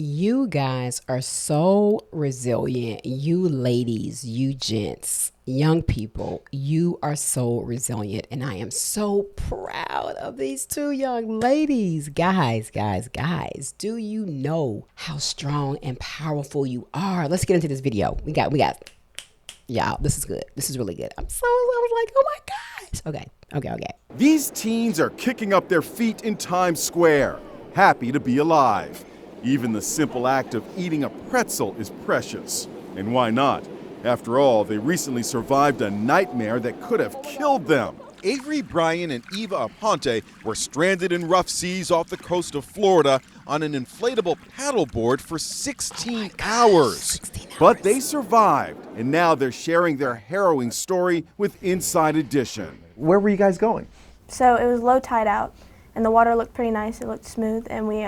You guys are so resilient. You ladies, you gents, young people, you are so resilient. And I am so proud of these two young ladies. Guys, do you know how strong and powerful you are? Let's get into this video. We got, y'all, this is good. This is really good. I was like, oh my gosh. Okay. These teens are kicking up their feet in Times Square, happy to be alive. Even the simple act of eating a pretzel is precious. And why not? After all, they recently survived a nightmare that could have killed them. Avery, Brian, and Eva Aponte were stranded in rough seas off the coast of Florida on an inflatable paddleboard for 16 hours. 16 hours. But they survived, and now they're sharing their harrowing story with Inside Edition. Where were you guys going? So it was low tide out, and the water looked pretty nice. It looked smooth, and we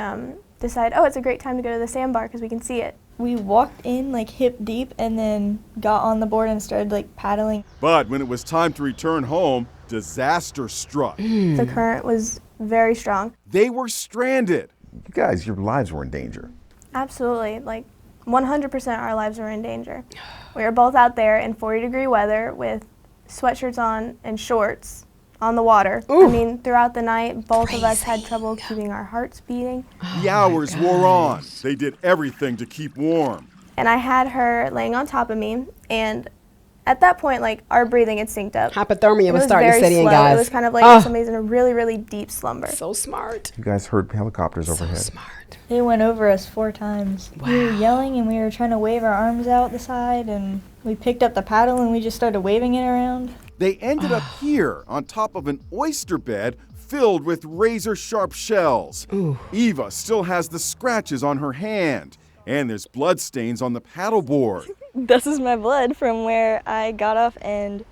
decided, oh, it's a great time to go to the sandbar because we can see it. We walked in like hip deep and then got on the board and started like paddling. But when it was time to return home, disaster struck. The current was very strong. They were stranded. You guys, your lives were in danger. Absolutely, like 100% our lives were in danger. We were both out there in 40-degree weather with sweatshirts on and shorts on the water. Ooh. I mean, throughout the night, both of us had trouble keeping our hearts beating. The hours wore on. They did everything to keep warm. And I had her laying on top of me, and at that point, like, our breathing had synced up. Hypothermia was starting to very set in, slow. guys. It was kind of like somebody's in a really, really deep slumber. So smart. You guys heard helicopters So overhead. smart. They went over us 4 times. Wow. We were yelling and we were trying to wave our arms out the side, and we picked up the paddle and we just started waving it around. They ended up here on top of an oyster bed filled with razor-sharp shells. Ooh. Eva still has the scratches on her hand, and there's blood stains on the paddleboard. This is my blood from where I got off and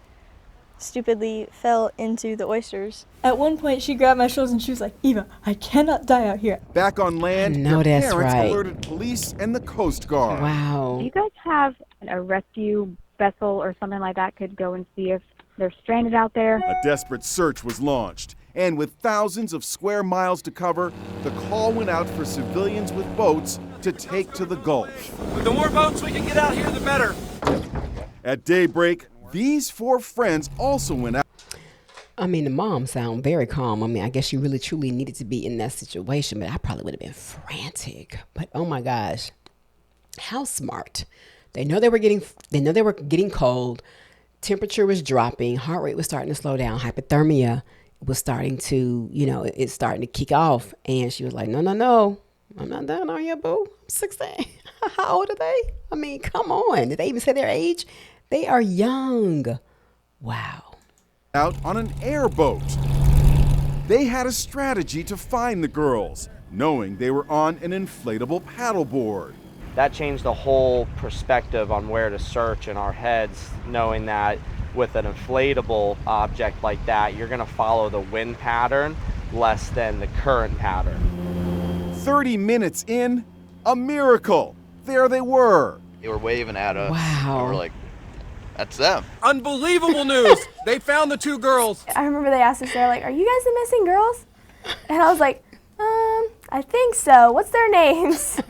stupidly fell into the oysters. At one point, she grabbed my shoulders and she was like, "Eva, I cannot die out here." Back on land, I know their that's parents right. alerted police and the Coast Guard. Wow. Do you guys have a rescue vessel or something like that could go and see if they're stranded out there? A desperate search was launched, and with thousands of square miles to cover, the call went out for civilians with boats to take to the Gulf. The more boats we can get out here, the better. At daybreak, these 4 friends also went out. I mean, the mom sound very calm. I mean, I guess she really truly needed to be in that situation, but I probably would have been frantic. But oh my gosh, how smart. They know they were getting cold. Temperature was dropping. Heart rate was starting to slow down. Hypothermia was starting to, it's starting to kick off. And she was like, no, I'm not done on you, boo. I'm 16. How old are they? I mean, come on. Did they even say their age? They are young. Wow. Out on an airboat. They had a strategy to find the girls, knowing they were on an inflatable paddleboard. That changed the whole perspective on where to search in our heads, knowing that with an inflatable object like that, you're going to follow the wind pattern less than the current pattern. 30 minutes in, a miracle. There they were. They were waving at us. Wow. And we're like, that's them. Unbelievable news! They found the 2 girls. I remember they asked us, they're like, "Are you guys the missing girls?" And I was like, I think so. What's their names?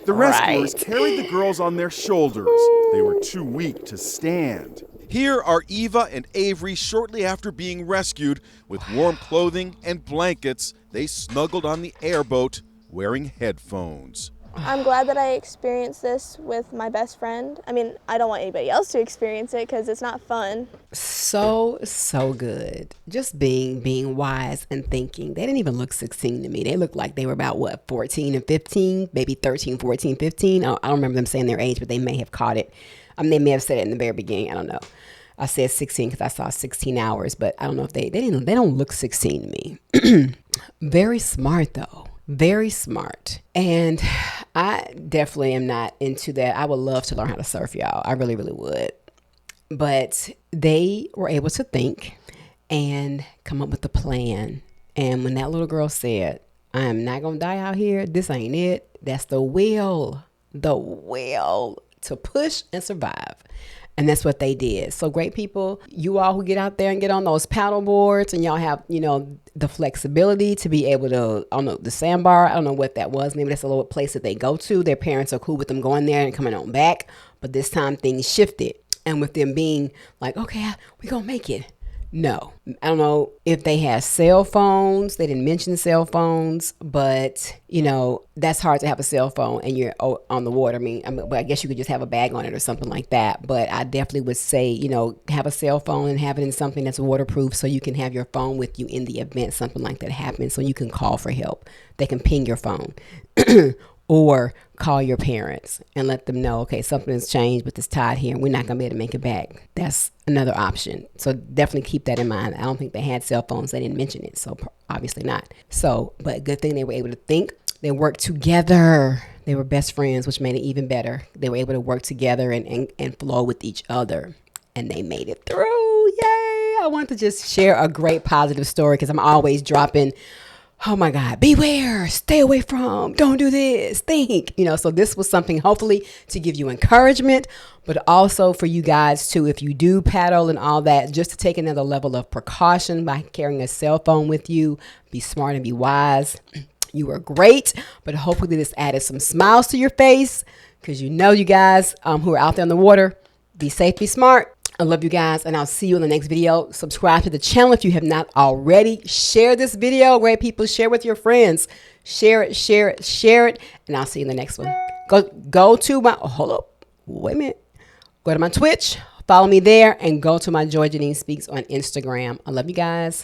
The rescuers carried the girls on their shoulders. They were too weak to stand. Here are Eva and Avery shortly after being rescued. With warm clothing and blankets, they snuggled on the airboat wearing headphones. I'm glad that I experienced this with my best friend. I mean, I don't want anybody else to experience it because it's not fun. So good. Just being wise and thinking. They didn't even look 16 to me. They looked like they were about, 14 and 15, maybe 13, 14, 15. I don't remember them saying their age, but they may have caught it. They may have said it in the very beginning. I don't know. I said 16 because I saw 16 hours, but I don't know if they don't look 16 to me. Very smart, though. Very smart. And I definitely am not into that. I would love to learn how to surf, y'all. I really, really would. But they were able to think and come up with a plan. And when that little girl said, "I am not going to die out here. This ain't it." That's the will to push and survive. And that's what they did. So great people, you all who get out there and get on those paddle boards and y'all have, the flexibility to be able to, I don't know, the sandbar, I don't know what that was. Maybe that's a little place that they go to. Their parents are cool with them going there and coming on back. But this time things shifted. And with them being like, okay, we're going to make it. No, I don't know if they had cell phones. They didn't mention cell phones, but that's hard to have a cell phone and you're on the water. But I guess you could just have a bag on it or something like that. But I definitely would say, have a cell phone and have it in something that's waterproof so you can have your phone with you in the event something like that happens, so you can call for help. They can ping your phone. Or call your parents and let them know, okay, something's changed with this tide here and we're not going to be able to make it back. That's another option. So definitely keep that in mind. I don't think they had cell phones. They didn't mention it. So obviously not. So, but good thing they were able to think. They worked together. They were best friends, which made it even better. They were able to work together and flow with each other. And they made it through. Yay. I want to just share a great positive story because I'm always dropping, oh my God, beware, stay away from, don't do this, think, so this was something hopefully to give you encouragement, but also for you guys too, if you do paddle and all that, just to take another level of precaution by carrying a cell phone with you. Be smart and be wise. You were great, but hopefully this added some smiles to your face because you guys who are out there in the water, be safe, be smart. I love you guys, and I'll see you in the next video. Subscribe to the channel if you have not already. Share this video, great people. Share with your friends. Share it, and I'll see you in the next one. Go to my, hold up, wait a minute. Go to my Twitch, follow me there, and go to my Joy Janine Speaks on Instagram. I love you guys.